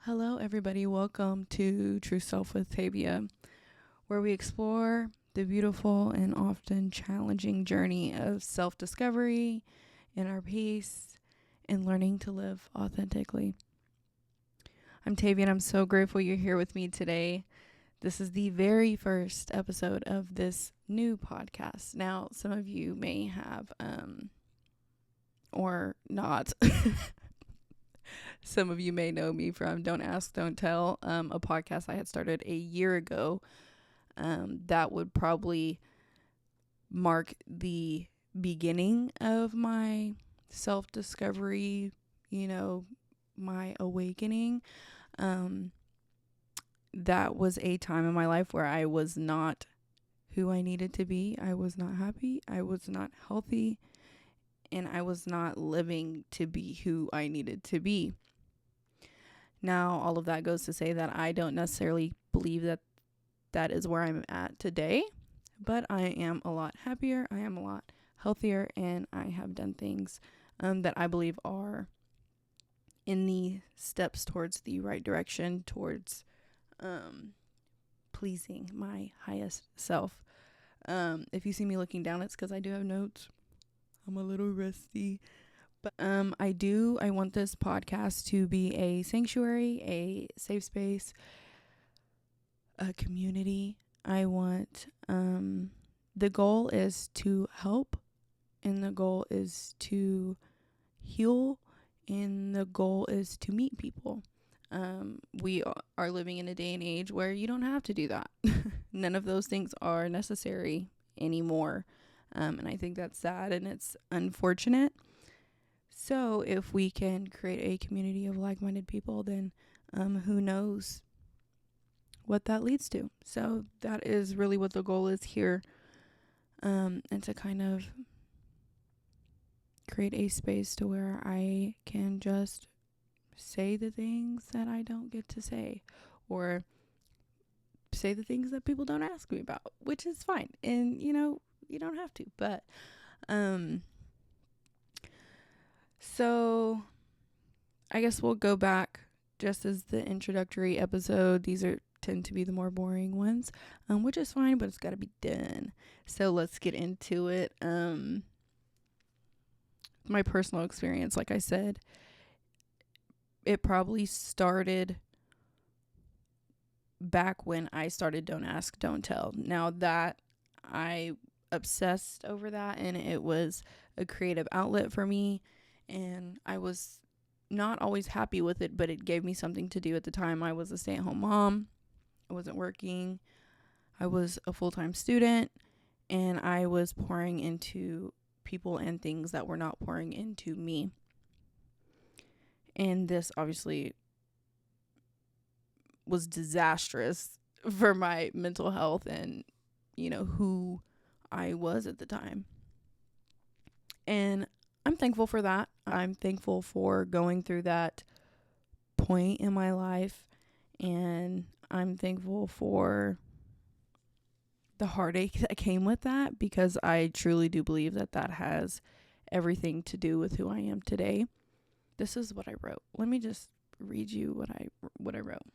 Hello, everybody. Welcome to True Self with Tavia, where we explore the beautiful and often challenging journey of self-discovery, inner peace, and learning to live authentically. I'm Tavia, and I'm so grateful you're here with me today. This is the very first episode of this new podcast. Now, some of you may have, or not. Some of you may know me from Don't Ask, Don't Tell, a podcast I had started a year ago. That would probably mark the beginning of my self-discovery, my awakening. That was a time in my life where I was not who I needed to be. I was not happy. I was not healthy. And I was not living to be who I needed to be. Now, all of that goes to say that I don't necessarily believe that that is where I'm at today, but I am a lot happier, I am a lot healthier, and I have done things that I believe are in the steps towards the right direction, towards pleasing my highest self. If you see me looking down, it's because I do have notes. I'm a little rusty. But I want this podcast to be a sanctuary, a safe space, a community. I want, the goal is to help, and the goal is to heal, and the goal is to meet people. We are living in a day and age where you don't have to do that. None of those things are necessary anymore. And I think that's sad and it's unfortunate. So if we can create a community of like-minded people, then who knows what that leads to. So that is really what the goal is here, and to kind of create a space to where I can just say the things that I don't get to say, or say the things that people don't ask me about, which is fine. And, you don't have to, but so I guess we'll go back just as the introductory episode. These tend to be the more boring ones, which is fine, but it's got to be done. So let's get into it. My personal experience, like I said, it probably started back when I started Don't Ask, Don't Tell. Now that I obsessed over that, and it was a creative outlet for me, and I was not always happy with it, but it gave me something to do at the time. I was a stay-at-home mom. I wasn't working. I was a full-time student, and I was pouring into people and things that were not pouring into me. And this obviously was disastrous for my mental health and, who I was at the time. And I'm thankful for that. I'm thankful for going through that point in my life. And I'm thankful for the heartache that came with that, because I truly do believe that that has everything to do with who I am today. This is what I wrote. Let me just read you what I wrote.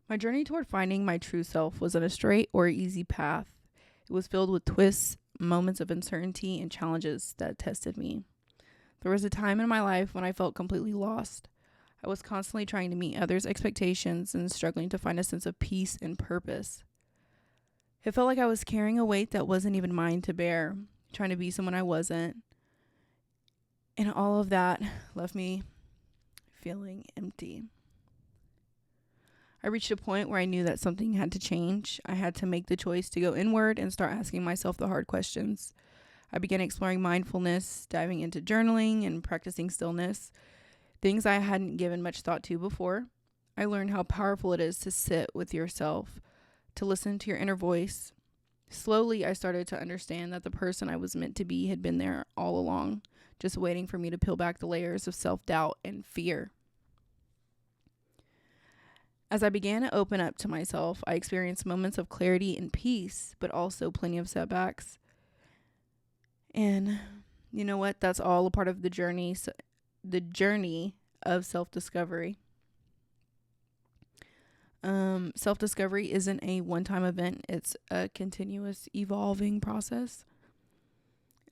My journey toward finding my true self wasn't a straight or easy path. It was filled with twists, moments of uncertainty, and challenges that tested me. There was a time in my life when I felt completely lost. I was constantly trying to meet others' expectations and struggling to find a sense of peace and purpose. It felt like I was carrying a weight that wasn't even mine to bear, trying to be someone I wasn't. And all of that left me feeling empty. I reached a point where I knew that something had to change. I had to make the choice to go inward and start asking myself the hard questions. I began exploring mindfulness, diving into journaling and practicing stillness, things I hadn't given much thought to before. I learned how powerful it is to sit with yourself, to listen to your inner voice. Slowly, I started to understand that the person I was meant to be had been there all along, just waiting for me to peel back the layers of self-doubt and fear. As I began to open up to myself, I experienced moments of clarity and peace, but also plenty of setbacks. And you know what? That's all a part of the journey. So the journey of self-discovery. Self-discovery isn't a one-time event. It's a continuous evolving process.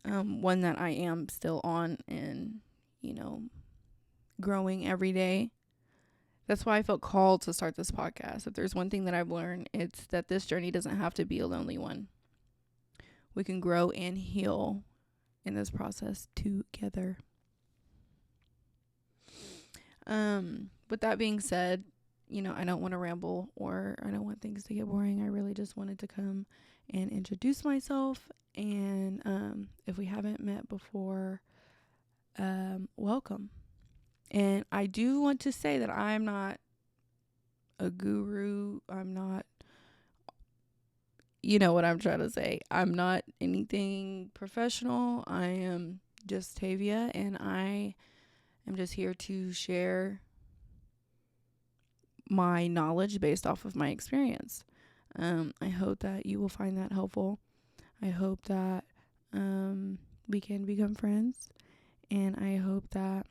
One that I am still on and, growing every day. That's why I felt called to start this podcast. If there's one thing that I've learned, it's that this journey doesn't have to be a lonely one. We can grow and heal in this process together. With that being said, I don't want to ramble or I don't want things to get boring. I really just wanted to come and introduce myself. And if we haven't met before, welcome. And I do want to say that I'm not a guru. I'm not, you know what I'm trying to say. I'm not anything professional. I am just Tavia, and I am just here to share my knowledge based off of my experience. I hope that you will find that helpful. I hope that we can become friends, and I hope that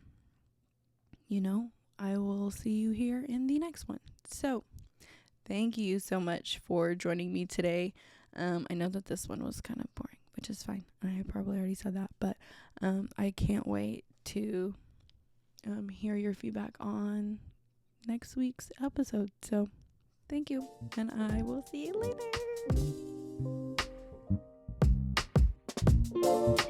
I will see you here in the next one. So thank you so much for joining me today. I know that this one was kind of boring, which is fine. I probably already said that, but I can't wait to hear your feedback on next week's episode. So thank you, and I will see you later.